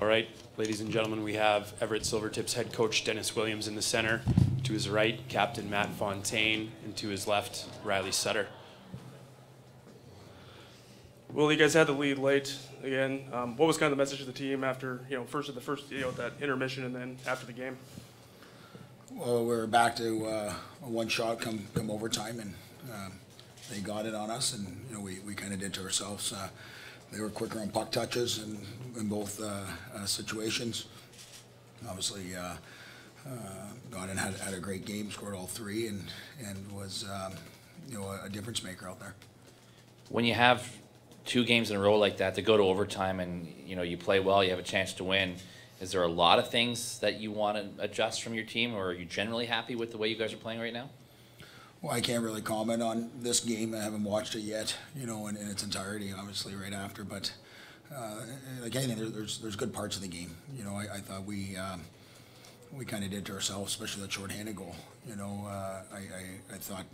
All right, ladies and gentlemen, we have Everett Silvertips head coach Dennis Williams in the center. To his right, Captain Matt Fontaine, and to his left, Riley Sutter. Well, you guys had the lead late again. What was kind of the message to the team after, first that intermission and then after the game? Well, we were back to a one shot come overtime, and they got it on us, and we kind of did to ourselves. They were quicker on puck touches in both situations. Obviously, Godin had a great game, scored all three, and was a difference maker out there. When you have 2 games in a row like that to go to overtime and you play well, you have a chance to win, is there a lot of things that you want to adjust from your team, or are you generally happy with the way you guys are playing right now? Well, I can't really comment on this game. I haven't watched it yet, in its entirety, obviously right after. But like anything, there's good parts of the game. I thought we kind of did to ourselves, especially that shorthanded goal. I thought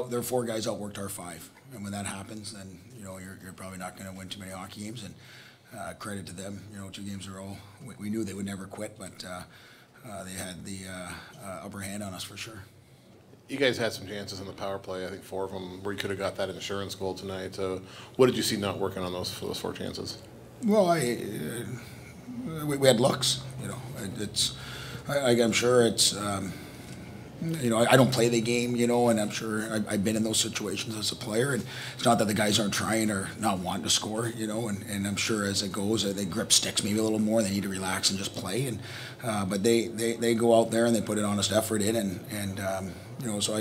their 4 guys outworked our 5, and when that happens, then you're probably not going to win too many hockey games. And credit to them, 2 games in a row. We knew they would never quit, but they had the upper hand on us for sure. You guys had some chances in the power play. I think 4 of them where you could have got that insurance goal tonight. What did you see not working on those 4 chances? Well, we had looks. I'm sure it's. I don't play the game, and I'm sure I've been in those situations as a player, and it's not that the guys aren't trying or not wanting to score, and I'm sure as it goes, they grip sticks maybe a little more, they need to relax and just play, and but they go out there and they put an honest effort in, and so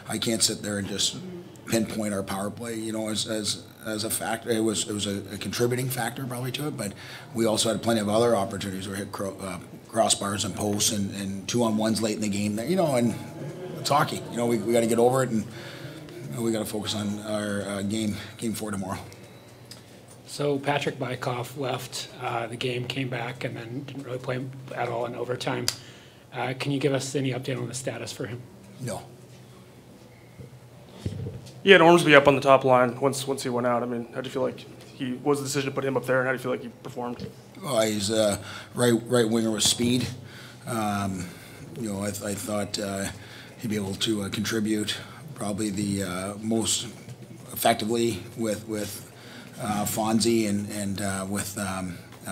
I can't sit there and just pinpoint our power play, as a factor. It was a contributing factor probably to it, but we also had plenty of other opportunities where we hit crossbars and posts and 2-on-1s late in the game. And it's hockey. We got to get over it, and we got to focus on our game 4 tomorrow. So Patrick Bykoff left the game, came back, and then didn't really play at all in overtime. Can you give us any update on the status for him? No. He had Ormsby up on the top line once he went out. I mean, how do you feel like was the decision to put him up there, and how do you feel like he performed? Well, he's a right winger with speed. I thought he'd be able to contribute probably the most effectively with Fonzie and with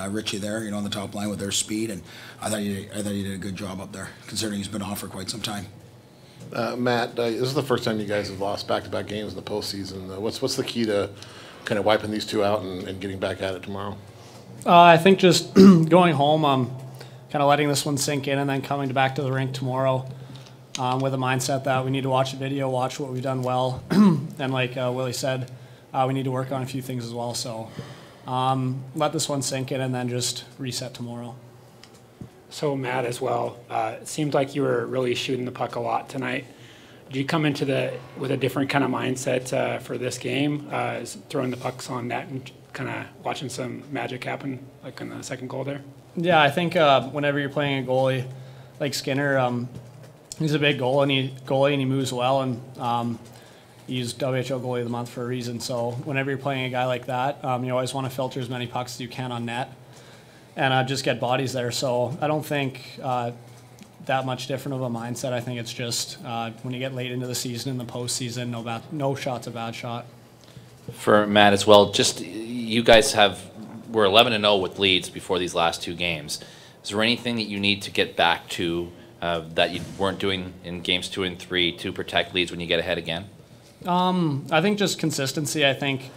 Richie there, on the top line with their speed, and I thought he did a good job up there, considering he's been off for quite some time. Matt, this is the first time you guys have lost back-to-back games in the postseason. What's the key to kind of wiping these 2 out and getting back at it tomorrow? I think just going home, kind of letting this one sink in, and then coming back to the rink tomorrow with a mindset that we need to watch the video, watch what we've done well, and like Willie said, we need to work on a few things as well. So let this one sink in and then just reset tomorrow. So Matt, as well, it seemed like you were really shooting the puck a lot tonight. Did you come into with a different kind of mindset for this game, throwing the pucks on net and kind of watching some magic happen, like in the second goal there? Yeah, I think whenever you're playing a goalie like Skinner, he's a big goalie and he moves well, and he's WHL goalie of the month for a reason. So whenever you're playing a guy like that, you always want to filter as many pucks as you can on net and just get bodies there. So I don't think that much different of a mindset. I think it's just when you get late into the season, in the postseason, no shot's a bad shot. For Matt as well, just you guys were 11-0 with leads before these last 2 games. Is there anything that you need to get back to that you weren't doing in games 2 and 3 to protect leads when you get ahead again? I think just consistency. I think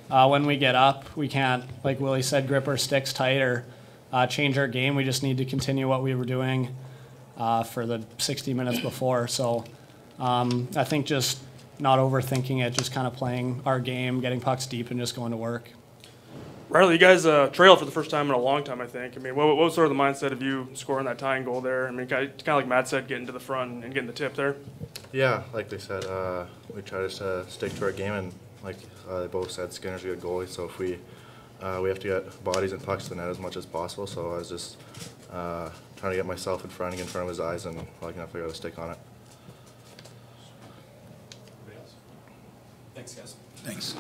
when we get up, we can't, like Willie said, grip our sticks tight or change our game. We just need to continue what we were doing for the 60 minutes before. So I think just not overthinking it, just kind of playing our game, getting pucks deep, and just going to work. Riley, you guys trailed for the first time in a long time, I think. I mean, what was sort of the mindset of you scoring that tying goal there? I mean, kind of like Matt said, getting to the front and getting the tip there. Yeah, like they said, we try to stick to our game, and like they both said, Skinner's a good goalie, so if we have to get bodies and pucks to the net as much as possible. So I was just trying to get myself in front of his eyes, and I can figure out a stick on it. Thanks, guys. Thanks.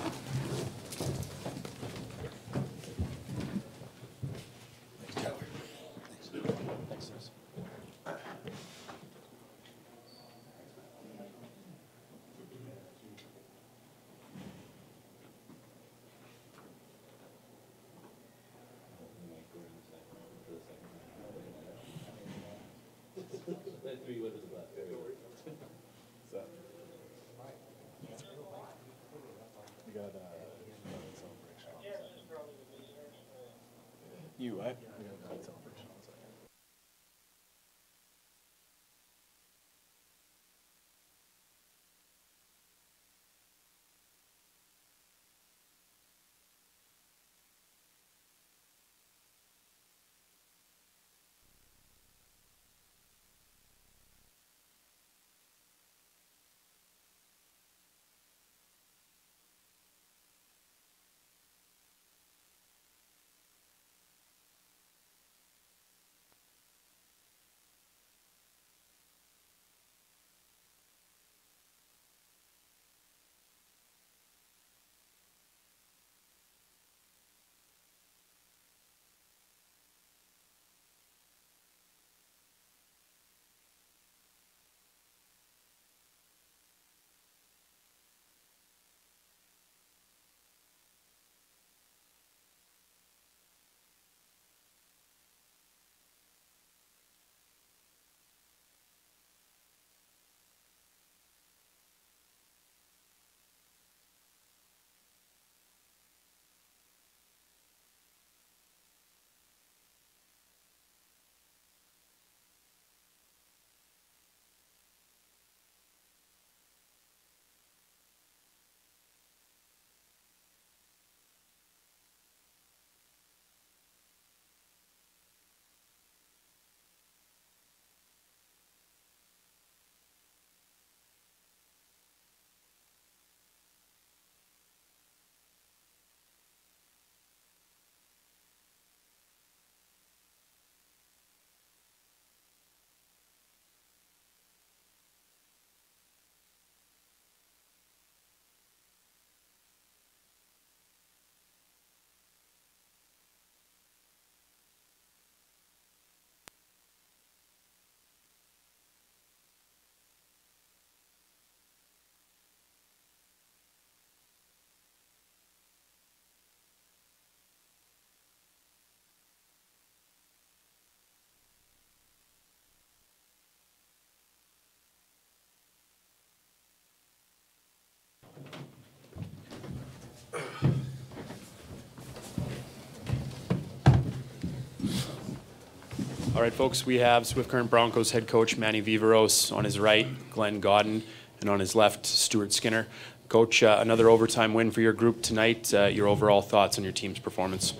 All right, folks, we have Swift Current Broncos head coach Manny Viveros on his right, Glenn Godden, and on his left, Stuart Skinner. Coach, another overtime win for your group tonight. Your overall thoughts on your team's performance?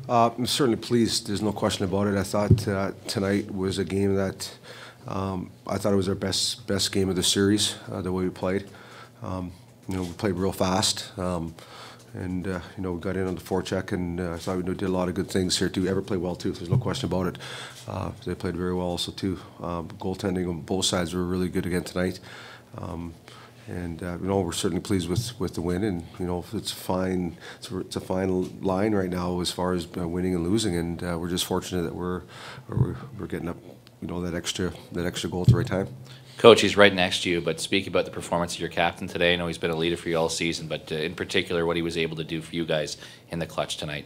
I'm certainly pleased. There's no question about it. I thought tonight was a game that I thought it was our best game of the series, the way we played. We played real fast. We got in on the forecheck, and I thought we did a lot of good things here too. Everett played well too. There's no question about it. They played very well also too. Goaltending on both sides were really good again tonight. We're certainly pleased with the win, and it's fine. It's a fine line right now as far as winning and losing, and we're just fortunate that we're getting up, that extra goal at the right time. Coach, he's right next to you, but speak about the performance of your captain today. I know he's been a leader for you all season, but in particular, what he was able to do for you guys in the clutch tonight.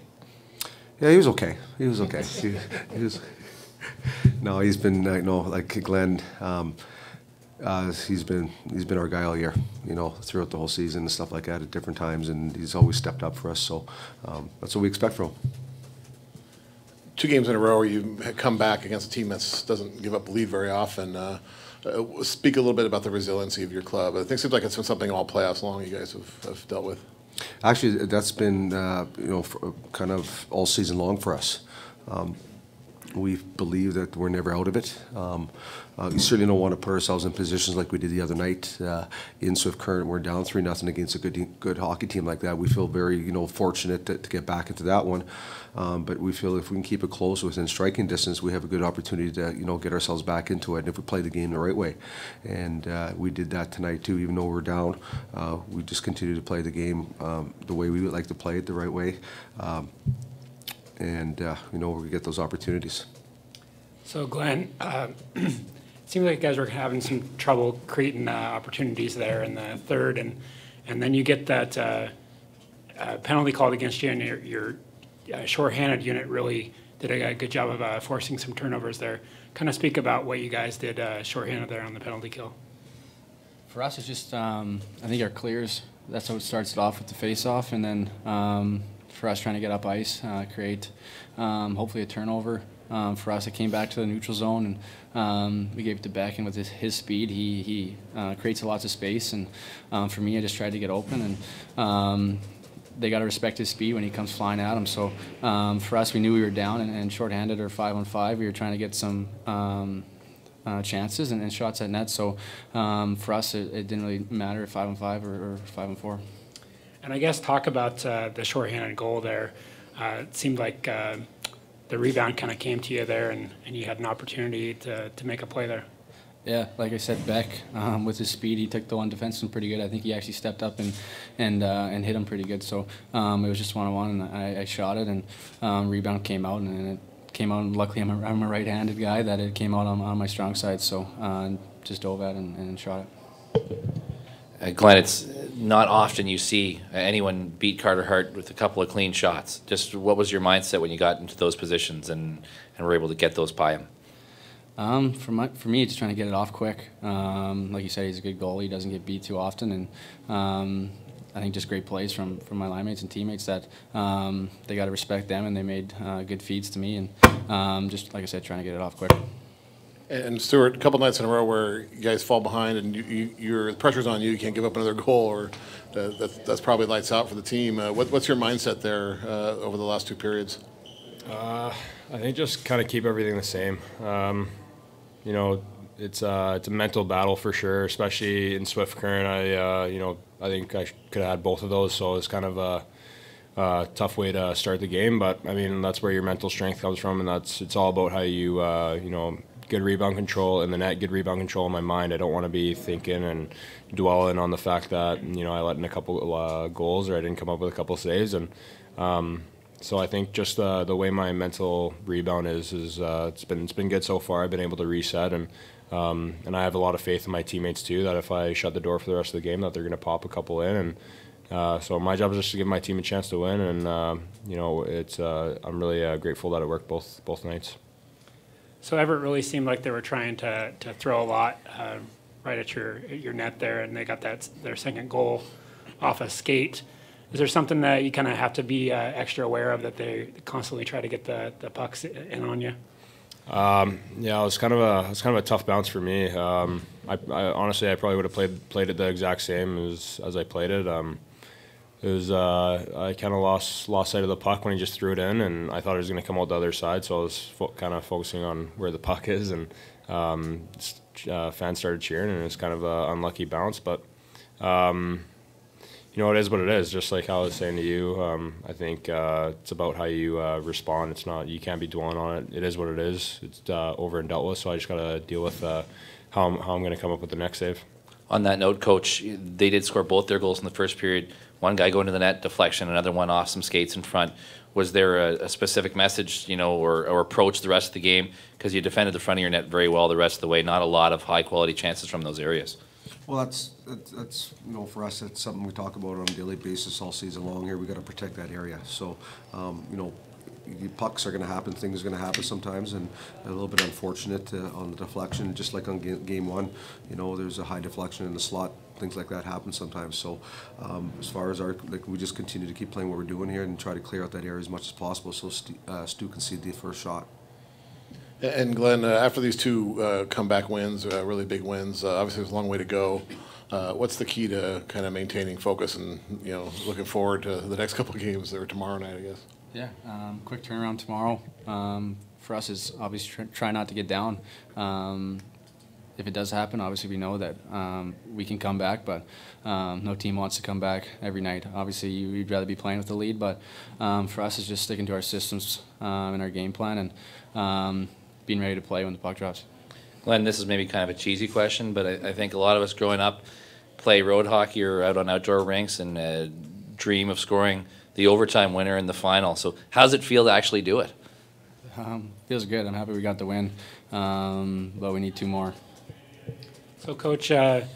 Yeah, he was okay. He was okay. he was. No, he's been like Glenn. He's been our guy all year, throughout the whole season and stuff like that at different times, and he's always stepped up for us. So that's what we expect from him. 2 games in a row where you come back against a team that doesn't give up a lead very often. Speak a little bit about the resiliency of your club. I think it seems like it's been something all playoffs long you guys have dealt with. Actually, that's been for kind of all season long for us. We believe that we're never out of it. We certainly don't want to put ourselves in positions like we did the other night in Swift Current. We're down 3-0 against a good hockey team like that. We feel very fortunate to get back into that one. But we feel if we can keep it close within striking distance, we have a good opportunity to get ourselves back into it. And if we play the game the right way, and we did that tonight too. Even though we're down, we just continue to play the game the way we would like to play it, the right way. We get those opportunities. So, Glenn, it seems like you guys were having some trouble creating opportunities there in the third, and then you get that penalty called against you, and your shorthanded unit really did a good job of forcing some turnovers there. Kind of speak about what you guys did shorthanded there on the penalty kill. For us, it's just I think our clears. That's how it starts it off with the face-off, and then for us trying to get up ice, create hopefully a turnover. For us, it came back to the neutral zone, and we gave it to Beck, and with his speed, he creates lots of space. And for me, I just tried to get open, and they got to respect his speed when he comes flying at them. So for us, we knew we were down and shorthanded or 5-on-5. We were trying to get some chances and shots at net. So for us, it didn't really matter if 5-on-5 or 5-on-4. And I guess talk about the shorthanded goal there. It seemed like the rebound kind of came to you there, and you had an opportunity to make a play there. Yeah, like I said, Beck, with his speed, he took the one defenseman pretty good. I think he actually stepped up and hit him pretty good. So it was just 1-on-1, and I shot it, and rebound came out, and it came out. And luckily, I'm a right-handed guy, that it came out on my strong side. So just dove at and shot it. Glenn, it's not often you see anyone beat Carter Hart with a couple of clean shots. Just what was your mindset when you got into those positions and were able to get those by him? For me, just trying to get it off quick. Like you said, he's a good goalie. He doesn't get beat too often, and I think just great plays from my line mates and teammates that they got to respect them, and they made good feeds to me, and just like I said, trying to get it off quick. And Stuart, a couple nights in a row where you guys fall behind and the pressure's on you, you can't give up another goal, or that's probably lights out for the team. What's your mindset there over the last two periods? I think just kind of keep everything the same. You know, it's a mental battle for sure, especially in Swift Current. I think I could have had both of those, so it's kind of a tough way to start the game. But I mean, that's where your mental strength comes from, and it's all about how you good rebound control in the net, good rebound control in my mind. I don't want to be thinking and dwelling on the fact that I let in a couple goals, or I didn't come up with a couple saves, and so I think just the way my mental rebound is it's been good so far. I've been able to reset, and I have a lot of faith in my teammates too, that if I shut the door for the rest of the game, that they're going to pop a couple in, and so my job is just to give my team a chance to win, and I'm really grateful that it worked both nights. So Everett really seemed like they were trying to throw a lot right at your net there, and they got their second goal off a skate. Is there something that you kind of have to be extra aware of, that they constantly try to get the pucks in on you? Yeah, it was kind of a tough bounce for me. I honestly, I probably would have played it the exact same as I played it. I kind of lost sight of the puck when he just threw it in, and I thought it was going to come out the other side, so I was kind of focusing on where the puck is, and fans started cheering, and it was kind of an unlucky bounce, but it is what it is. Just like how I was saying to you, I think it's about how you respond. It's not, you can't be dwelling on it. It is what it is. It's over and dealt with, so I just got to deal with how I'm going to come up with the next save. On that note, Coach, they did score both their goals in the first period. One guy going to the net, deflection, another one off some skates in front. Was there a specific message, or approach the rest of the game? Because you defended the front of your net very well the rest of the way. Not a lot of high-quality chances from those areas. Well, that's for us, that's something we talk about on a daily basis all season long here. We got to protect that area. So, pucks are going to happen, things are going to happen sometimes, and a little bit unfortunate on the deflection, just like on game one. There's a high deflection in the slot. Things like that happen sometimes. So as far as we just continue to keep playing what we're doing here and try to clear out that area as much as possible, so Stu can see the first shot. And Glenn, after these two comeback wins, really big wins, obviously there's a long way to go. What's the key to kind of maintaining focus and looking forward to the next couple of games or tomorrow night, I guess? Yeah, quick turnaround tomorrow. For us is obviously try not to get down. If it does happen, obviously we know that we can come back, but no team wants to come back every night. Obviously, you'd rather be playing with the lead, but for us, it's just sticking to our systems and our game plan, and being ready to play when the puck drops. Glenn, this is maybe kind of a cheesy question, but I think a lot of us growing up play road hockey or out on outdoor rinks and dream of scoring the overtime winner in the final. So how does it feel to actually do it? Feels good. I'm happy we got the win, but we need two more. So, Coach, you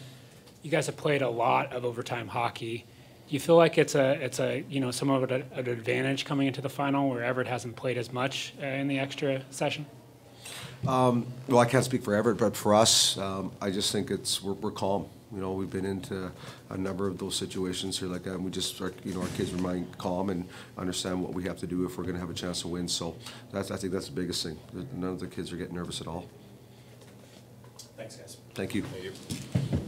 guys have played a lot of overtime hockey. Do you feel like it's some of an advantage coming into the final, where Everett hasn't played as much in the extra session? Well, I can't speak for Everett, but for us, I just think we're calm. You know, we've been into a number of those situations here like that, and we just, our kids remain calm and understand what we have to do if we're going to have a chance to win. So I think that's the biggest thing. None of the kids are getting nervous at all. Thanks, guys. Thank you. Thank you.